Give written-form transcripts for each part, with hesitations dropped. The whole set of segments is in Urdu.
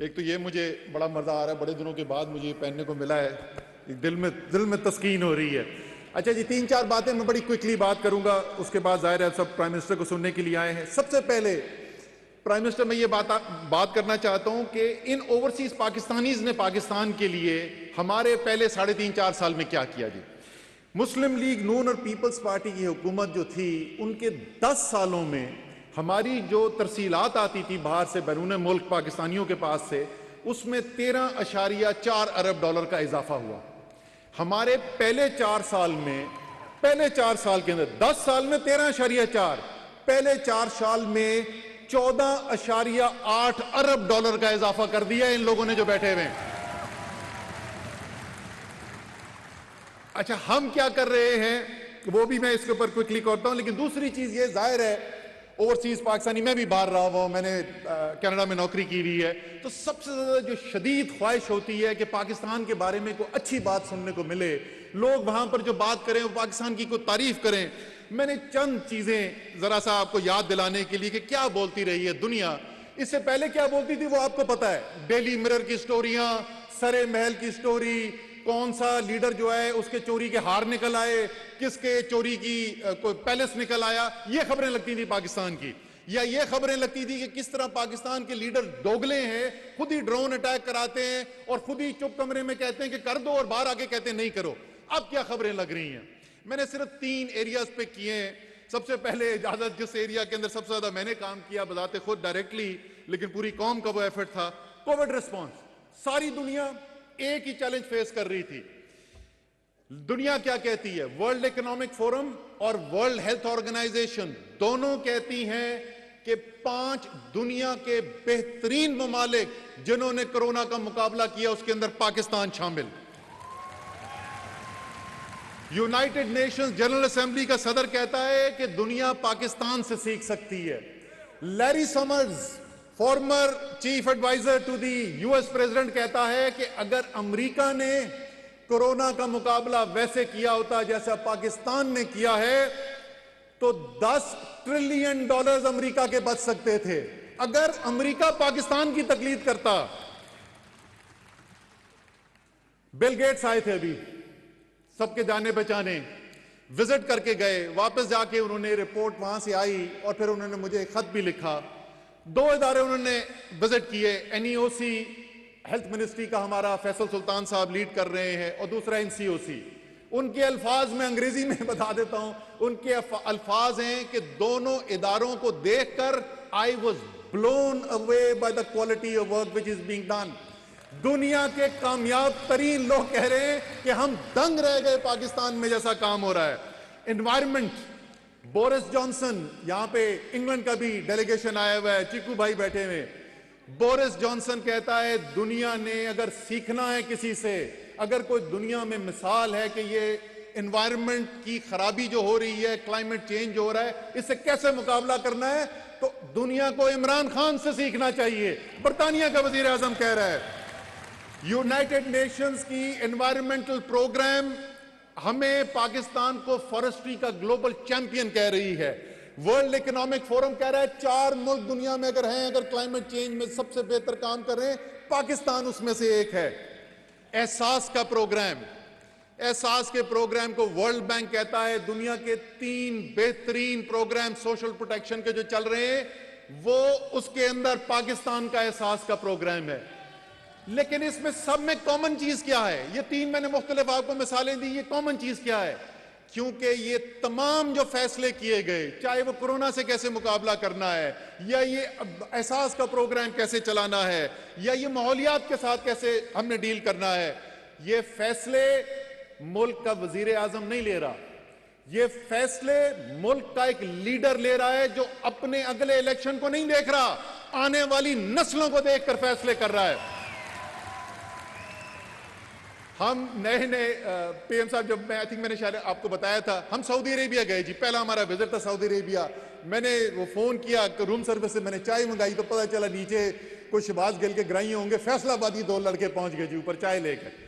ایک تو یہ مجھے بڑا مزہ آ رہا ہے، بڑے دنوں کے بعد مجھے یہ پہننے کو ملا ہے، دل میں تسکین ہو رہی ہے۔ اچھا جی، 3-4 باتیں میں بڑی کوئکلی بات کروں گا، اس کے بعد ظاہر ہے سب پرائم منسٹر کو سننے کے لیے آئے ہیں۔ سب سے پہلے پرائم منسٹر میں یہ بات کرنا چاہتا ہوں کہ ان اوورسیز پاکستانیز نے پاکستان کے لیے ہمارے پہلے 3.5-4 سال میں کیا کیا جی۔ مسلم لیگ نون اور پیپلز پارٹی کی حکومت جو تھی، ان کے 10 سالوں میں ہماری جو ترسیلات آتی تھی باہر سے بیرون ملک پاکستانیوں کے پاس سے، اس میں 13.4 ارب ڈالر کا اضافہ ہوا۔ ہمارے پہلے 4 سال کے اندر 10 سال میں 13.4، پہلے 4 سال میں 14.8 ارب ڈالر کا اضافہ کر دیا ان لوگوں نے جو بیٹھے ہوئے ہیں۔ اچھا ہم کیا کر رہے ہیں وہ بھی میں اس کے اوپر کوئکلی کرتا ہوں، لیکن دوسری چیز یہ ظاہر ہے اوورسیز پاکستانی، میں بھی باہر رہا ہوا ہوں، میں نے کینیڈا میں نوکری کی ہوئی ہے، تو سب سے زیادہ جو شدید خواہش ہوتی ہے کہ پاکستان کے بارے میں کوئی اچھی بات سننے کو ملے، لوگ وہاں پر جو بات کریں وہ پاکستان کی کوئی تعریف کریں۔ میں نے چند چیزیں ذرا سا آپ کو یاد دلانے کے لیے کہ کیا بولتی رہی ہے دنیا، اس سے پہلے کیا بولتی تھی وہ آپ کو پتا ہے، ڈیلی مرر کی سٹوریاں، سرے محل کی سٹوری، کون سا لیڈر جو ہے اس کے چوری کے ہار نکل آئے، کس کے چوری کی کوئی پیلس نکل آیا، یہ خبریں لگتی تھی پاکستان کی، یا یہ خبریں لگتی تھی کہ کس طرح پاکستان کے لیڈر دوگلے ہیں، خود ہی ڈرون اٹیک کراتے ہیں اور خود ہی چپ کمرے میں کہتے ہیں کہ کر دو اور باہر آ کے کہتے ہیں نہیں کرو۔ اب کیا خبریں لگ رہی ہیں؟ میں نے صرف 3 ایریاز پہ کیے ہیں۔ سب سے پہلے اجازت، جس ایریا کے اندر سب سے زیادہ میں نے کام کیا بذات خود ڈائریکٹلی، لیکن پوری قوم کا وہ ایفرٹ تھا، کووڈ ریسپانس۔ ساری دنیا ایک ہی چیلنج فیس کر رہی تھی۔ دنیا کیا کہتی ہے؟ ورلڈ اکنامک فورم اور ورلڈ ہیلتھ آرگنائزیشن دونوں کہتی ہیں کہ 5 دنیا کے بہترین ممالک جنہوں نے کرونا کا مقابلہ کیا اس کے اندر پاکستان شامل۔ یونائٹڈ نیشنز جنرل اسمبلی کا صدر کہتا ہے کہ دنیا پاکستان سے سیکھ سکتی ہے۔ Larry Summers, former chief adviser to the U S president, کہتا ہے کہ اگر امریکہ نے کورونا کا مقابلہ ویسے کیا ہوتا جیسا پاکستان نے کیا ہے تو $10 ٹریلین امریکہ کے بچ سکتے تھے۔ اگر امریکہ پاکستان کی تقلید کرتا۔ بل گیٹس آئے تھے ابھی، سب کے جانے پہچانے، وزٹ کر کے گئے، واپس جا کے انہوں نے رپورٹ وہاں سے آئی اور پھر انہوں نے مجھے ایک خط بھی لکھا۔ 2 ادارے انہوں نے وزٹ کیے، NEOC ہیلتھ منسٹری کا ہمارا فیصل سلطان صاحب لیڈ کر رہے ہیں، اور دوسرا NCOC۔ ان کے الفاظ میں انگریزی میں بتا دیتا ہوں، ان کے الفاظ ہیں کہ دونوں اداروں کو دیکھ کر I was blown away by the quality of work which is being done۔ دنیا کے کامیاب ترین لوگ کہہ رہے ہیں کہ ہم دنگ رہ گئے پاکستان میں جیسا کام ہو رہا ہے۔ انوائرمنٹ، بورس جانسن، یہاں پہ انگلینڈ کا بھی ڈیلیگیشن آیا ہوا ہے، چیکو بھائی بیٹھے ہوئے، بورس جانسن کہتا ہے دنیا نے اگر سیکھنا ہے کسی سے، اگر کوئی دنیا میں مثال ہے کہ یہ انوائرمنٹ کی خرابی جو ہو رہی ہے، کلائمیٹ چینج جو ہو رہا ہے، اس سے کیسے مقابلہ کرنا ہے، تو دنیا کو عمران خان سے سیکھنا چاہیے۔ برطانیہ کا وزیر اعظم کہہ رہا ہے۔ یونائٹڈ نیشنز کی انوائرمنٹل پروگرام ہمیں پاکستان کو فارسٹری کا گلوبل چیمپئن کہہ رہی ہے۔ ورلڈ اکنامک فورم کہہ رہا ہے 4 ملک دنیا میں اگر ہیں، اگر کلائمیٹ چینج میں سب سے بہتر کام کر رہے ہیں، پاکستان اس میں سے ایک ہے۔ احساس کا پروگرام، احساس کے پروگرام کو ورلڈ بینک کہتا ہے دنیا کے 3 بہترین پروگرام سوشل پروٹیکشن کے جو چل رہے ہیں، وہ اس کے اندر پاکستان کا احساس کا پروگرام ہے۔ لیکن اس میں سب میں کامن چیز کیا ہے؟ یہ 3 میں نے مختلف آپ کو مثالیں دی، یہ کامن چیز کیا ہے؟ کیونکہ یہ تمام جو فیصلے کیے گئے، چاہے وہ کورونا سے کیسے مقابلہ کرنا ہے، یا یہ احساس کا پروگرام کیسے چلانا ہے، یا یہ ماحولیات کے ساتھ کیسے ہم نے ڈیل کرنا ہے، یہ فیصلے ملک کا وزیر اعظم نہیں لے رہا، یہ فیصلے ملک کا ایک لیڈر لے رہا ہے جو اپنے اگلے الیکشن کو نہیں دیکھ رہا، آنے والی نسلوں کو دیکھ کر فیصلے کر رہا ہے۔ ہم نئے پی ایم صاحب، جب میں نے شاید آپ کو بتایا تھا، ہم سعودی عربیہ گئے جی، پہلا ہمارا وزٹ تھا سعودی عربیہ۔ میں نے وہ فون کیا روم سروس سے، میں نے چائے منگائی تو پتہ چلا نیچے کوئی شباز گل کے گرائیے ہوں گے، فیصل آبادی 2 لڑکے پہنچ گئے جی اوپر چائے لے کر۔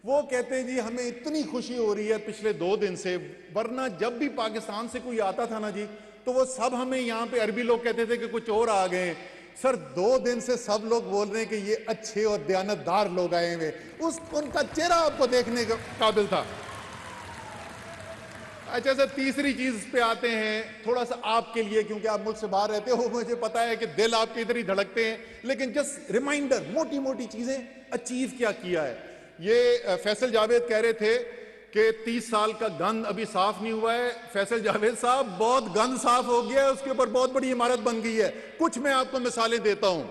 وہ کہتے ہیں جی ہمیں اتنی خوشی ہو رہی ہے پچھلے 2 دن سے، ورنہ جب بھی پاکستان سے کوئی آتا تھا نا جی، تو وہ سب ہمیں یہاں پہ عربی لوگ کہتے تھے کہ کچھ اور آ گئے، سر 2 دن سے سب لوگ بول رہے ہیں کہ یہ اچھے اور دیانتدار لوگ آئے ہوئے، ان کا چہرہ آپ کو دیکھنے کا قابل تھا۔ اچھا سر، تیسری چیز پہ آتے ہیں، تھوڑا سا آپ کے لیے، کیونکہ آپ ملک سے باہر رہتے ہو، مجھے پتا ہے کہ دل آپ کے ادھر ہی دھڑکتے ہیں، لیکن جسٹ ریمائنڈر، موٹی موٹی چیزیں اچیو کیا ہے۔ یہ فیصل جاوید کہہ رہے تھے کہ 30 سال کا گند ابھی صاف نہیں ہوا ہے۔ فیصل جاوید صاحب، بہت گند صاف ہو گیا ہے، اس کے اوپر بہت بڑی عمارت بن گئی ہے۔ کچھ میں آپ کو مثالیں دیتا ہوں۔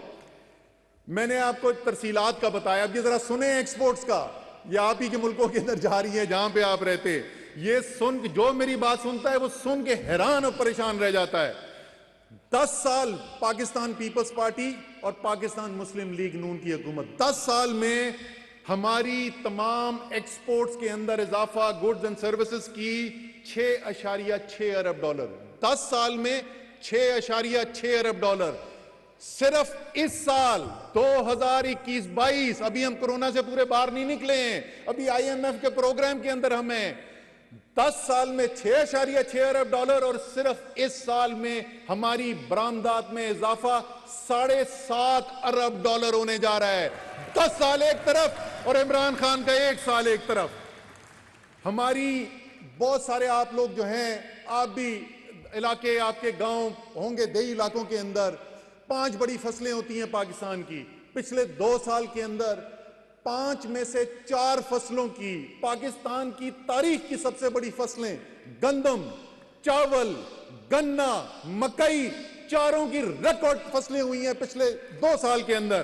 میں نے آپ کو ترسیلات کا بتایا، اب یہ ذرا سنیں ایکسپورٹس کا، یہ آپ ہی کے ملکوں کے اندر جا رہی ہے جہاں پہ آپ رہتے۔ یہ سن، جو میری بات سنتا ہے وہ سن کے حیران اور پریشان رہ جاتا ہے۔ 10 سال پاکستان پیپلز پارٹی اور پاکستان مسلم لیگ نون کی حکومت، 10 سال میں ہماری تمام ایکسپورٹس کے اندر اضافہ گوڈز اینڈ سروسز کی 6.6 ارب ڈالر، 10 سال میں 6.6 ارب ڈالر۔ صرف اس سال 2021-22، ابھی ہم کورونا سے پورے باہر نہیں نکلے ہیں، ابھی IMF کے پروگرام کے اندر ہم ہیں، 10 سال میں 6.6 ارب ڈالر، اور صرف اس سال میں ہماری برآمدات میں اضافہ 7.5 ارب ڈالر ہونے جا رہا ہے۔ 10 سال ایک طرف اور عمران خان کا 1 سال ایک طرف۔ ہماری بہت سارے آپ لوگ جو ہیں، آپ بھی علاقے، آپ کے گاؤں ہوں گے دیہی علاقوں کے اندر، 5 بڑی فصلیں ہوتی ہیں پاکستان کی۔ پچھلے 2 سال کے اندر 5 میں سے 4 فصلوں کی، پاکستان کی تاریخ کی سب سے بڑی فصلیں، گندم، چاول، گنا، مکئی، چاروں کی ریکارڈ فصلیں ہوئی ہیں پچھلے 2 سال کے اندر۔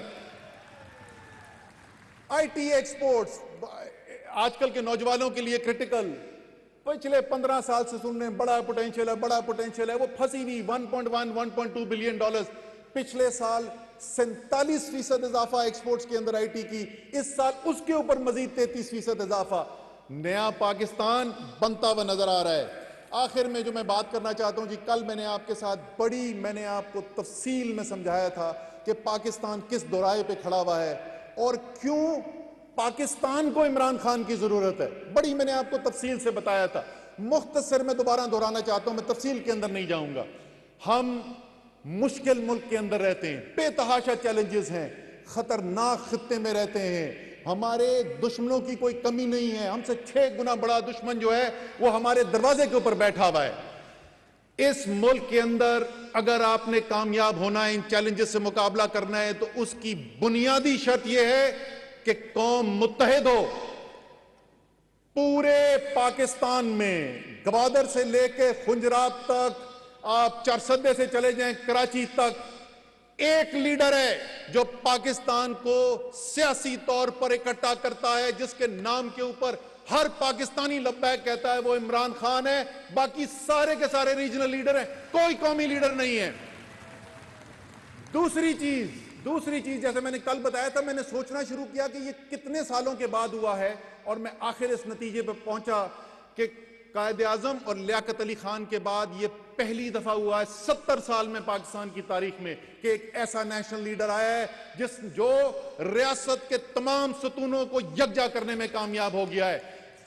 IT ایکسپورٹس آج کل کے نوجوانوں کے لیے کرٹیکل، پچھلے 15 سال سے سن رہے ہیں بڑا پوٹینشیل ہے، بڑا پوٹینشیل ہے، وہ پھنسی ہوئی 1.1-1.2 بلین ڈالر۔ پچھلے سال 47% اضافہ ایکسپورٹس کے اندر IT کی، اس سال اس کے اوپر مزید 33% اضافہ۔ نیا پاکستان بنتا ہوا نظر آ رہا ہے۔ آخر میں جو میں بات کرنا چاہتا ہوں جی، کل میں نے آپ کے ساتھ میں نے آپ کو تفصیل میں سمجھایا تھا کہ پاکستان کس دورائے پہ کھڑا ہوا ہے اور کیوں پاکستان کو عمران خان کی ضرورت ہے، بڑی میں نے آپ کو تفصیل سے بتایا تھا۔ مختصر میں دوبارہ دہرانا چاہتا ہوں، میں تفصیل کے اندر نہیں جاؤں گا۔ ہم مشکل ملک کے اندر رہتے ہیں، بے تحاشا چیلنجز ہیں، خطرناک خطے میں رہتے ہیں، ہمارے دشمنوں کی کوئی کمی نہیں ہے، ہم سے 6 گنا بڑا دشمن جو ہے وہ ہمارے دروازے کے اوپر بیٹھا ہوا ہے۔ اس ملک کے اندر اگر آپ نے کامیاب ہونا ہے، ان چیلنجز سے مقابلہ کرنا ہے، تو اس کی بنیادی شرط یہ ہے کہ قوم متحد ہو۔ پورے پاکستان میں گوادر سے لے کے خنجرات تک، آپ چارسدے سے چلے جائیں کراچی تک، ایک لیڈر ہے جو پاکستان کو سیاسی طور پر اکٹھا کرتا ہے، جس کے نام کے اوپر ہر پاکستانی لبیک کہتا ہے، وہ عمران خان ہے۔ باقی سارے کے سارے ریجنل لیڈر ہیں، کوئی قومی لیڈر نہیں ہے۔ دوسری چیز جیسے میں نے کل بتایا تھا، میں نے سوچنا شروع کیا کہ یہ کتنے سالوں کے بعد ہوا ہے، اور میں آخر اس نتیجے پہ پہنچا کہ قائد اعظم اور لیاقت علی خان کے بعد یہ پہلی دفعہ ہوا ہے 70 سال میں پاکستان کی تاریخ میں کہ ایک ایسا نیشنل لیڈر آیا ہے جو ریاست کے تمام ستونوں کو یکجا کرنے میں کامیاب ہو گیا ہے۔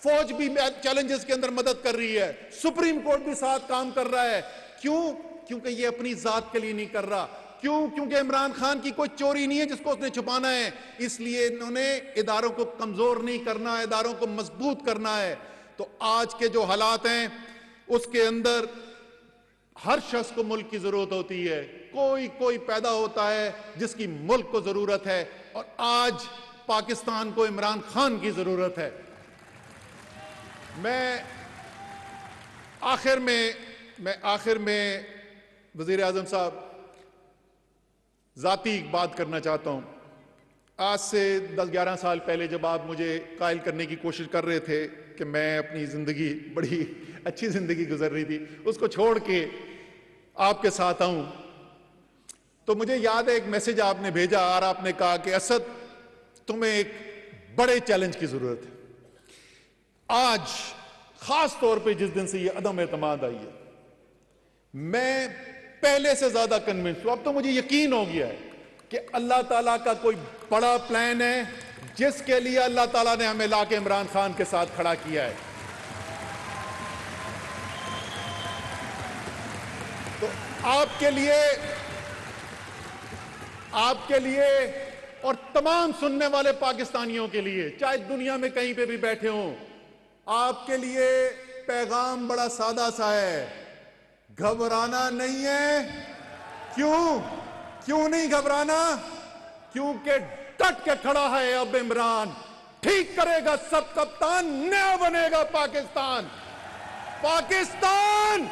فوج بھی چیلنجز کے اندر مدد کر رہی ہے، سپریم کورٹ بھی ساتھ کام کر رہا ہے۔ کیونکہ یہ اپنی ذات کے لیے نہیں کر رہا، کیونکہ عمران خان کی کوئی چوری نہیں ہے جس کو اس نے چھپانا ہے، اس لیے انہوں نے اداروں کو کمزور نہیں کرنا، اداروں کو مضبوط کرنا ہے۔ تو آج کے جو حالات ہیں اس کے اندر ہر شخص کو ملک کی ضرورت ہوتی ہے، کوئی پیدا ہوتا ہے جس کی ملک کو ضرورت ہے، اور آج پاکستان کو عمران خان کی ضرورت ہے۔ میں آخر میں وزیر اعظم صاحب ذاتی ایک بات کرنا چاہتا ہوں۔ آج سے 10-11 سال پہلے جب آپ مجھے قائل کرنے کی کوشش کر رہے تھے کہ میں اپنی زندگی، بڑی اچھی زندگی گزر رہی تھی، اس کو چھوڑ کے آپ کے ساتھ آؤں، تو مجھے یاد ہے ایک میسج آپ نے بھیجا اور آپ نے کہا کہ اسد، تمہیں ایک بڑے چیلنج کی ضرورت ہے۔ آج خاص طور پہ جس دن سے یہ عدم اعتماد آئی ہے، میں پہلے سے زیادہ کنونس ہوں، اب تو مجھے یقین ہو گیا ہے کہ اللہ تعالیٰ کا کوئی بڑا پلان ہے جس کے لیے اللہ تعالیٰ نے ہمیں لا کے عمران خان کے ساتھ کھڑا کیا ہے۔ تو آپ کے لیے آپ کے لیے اور تمام سننے والے پاکستانیوں کے لیے، چاہے دنیا میں کہیں پہ بھی بیٹھے ہوں، آپ کے لیے پیغام بڑا سادہ سا ہے، گھبرانا نہیں ہے۔ کیوں نہیں گھبرانا؟ کیونکہ ڈٹ کے کھڑا ہے اب عمران، ٹھیک کرے گا سب کپتان، نیا بنے گا پاکستان۔ پاکستان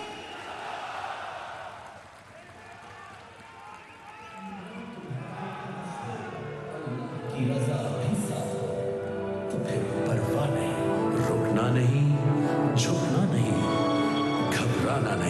کی رضا بھی ساتھ ہو تو پھر پرواہ نہیں، رکنا نہیں، جھکنا نہیں، گھبرانا نہیں۔